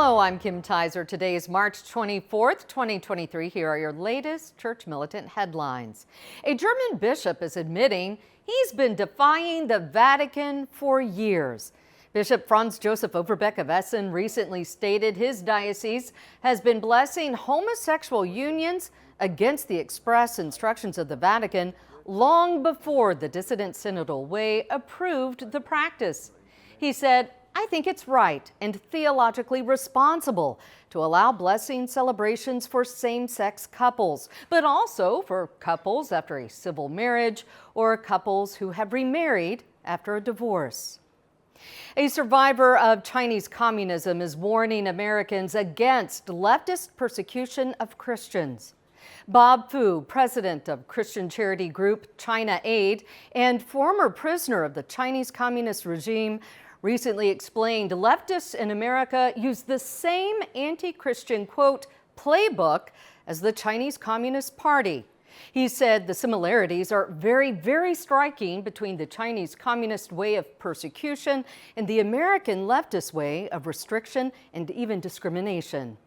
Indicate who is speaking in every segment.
Speaker 1: Hello, I'm Kim Tizer. Today is March 24th, 2023. Here are your latest church militant headlines. A German bishop is admitting he's been defying the Vatican for years. Bishop Franz Joseph Overbeck of Essen recently stated his diocese has been blessing homosexual unions against the express instructions of the Vatican long before the dissident synodal way approved the practice. He said, "I think it's right and theologically responsible to allow blessing celebrations for same-sex couples, but also for couples after a civil marriage or couples who have remarried after a divorce." A survivor of Chinese communism is warning Americans against leftist persecution of Christians. Bob Fu, president of Christian charity group China Aid and former prisoner of the Chinese communist regime, recently explained leftists in America use the same anti-Christian, quote, playbook as the Chinese Communist Party. He said the similarities are very striking between the Chinese communist way of persecution and the American leftist way of restriction and even discrimination.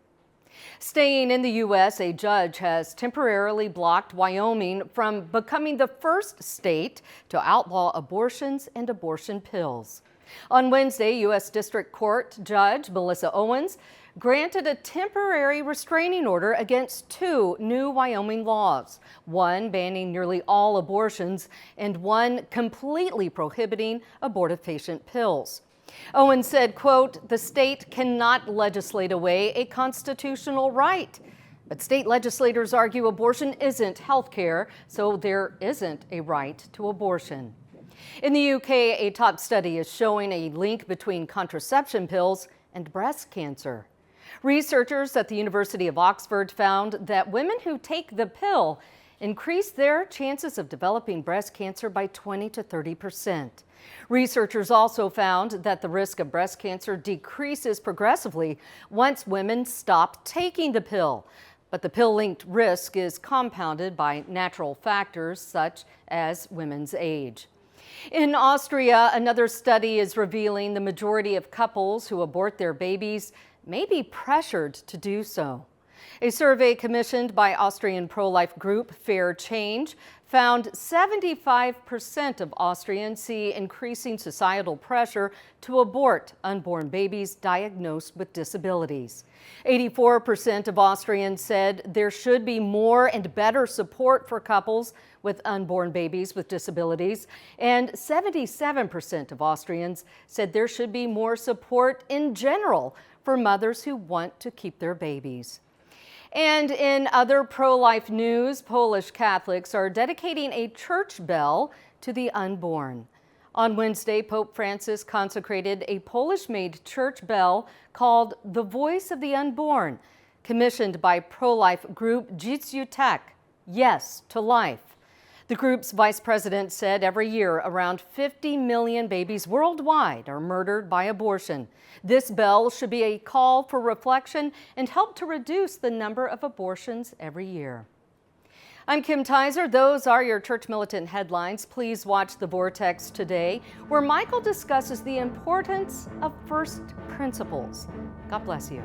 Speaker 1: Staying in the U.S., a judge has temporarily blocked Wyoming from becoming the first state to outlaw abortions and abortion pills. On Wednesday, U.S. District Court Judge Melissa Owens granted a temporary restraining order against two new Wyoming laws, one banning nearly all abortions and one completely prohibiting abortifacient pills. Owens said, quote, "The state cannot legislate away a constitutional right. But state legislators argue abortion isn't health care, so there isn't a right to abortion." In the UK, a top study is showing a link between contraception pills and breast cancer. Researchers at the University of Oxford found that women who take the pill increase their chances of developing breast cancer by 20 to 30%. Researchers also found that the risk of breast cancer decreases progressively once women stop taking the pill. But the pill-linked risk is compounded by natural factors such as women's age. In Austria, another study is revealing the majority of couples who abort their babies may be pressured to do so. A survey commissioned by Austrian pro-life group Fair Change found 75% of Austrians see increasing societal pressure to abort unborn babies diagnosed with disabilities. 84% of Austrians said there should be more and better support for couples with unborn babies with disabilities, and 77% of Austrians said there should be more support in general for mothers who want to keep their babies. And in other pro-life news, Polish Catholics are dedicating a church bell to the unborn. On Wednesday, Pope Francis consecrated a Polish-made church bell called The Voice of the Unborn, commissioned by pro-life group Życiu Tak, Yes to Life. The group's vice president said every year around 50 million babies worldwide are murdered by abortion. This bell should be a call for reflection and help to reduce the number of abortions every year. I'm Kim Tizer. Those are your church militant headlines. Please watch the Vortex today, where Michael discusses the importance of first principles. God bless you.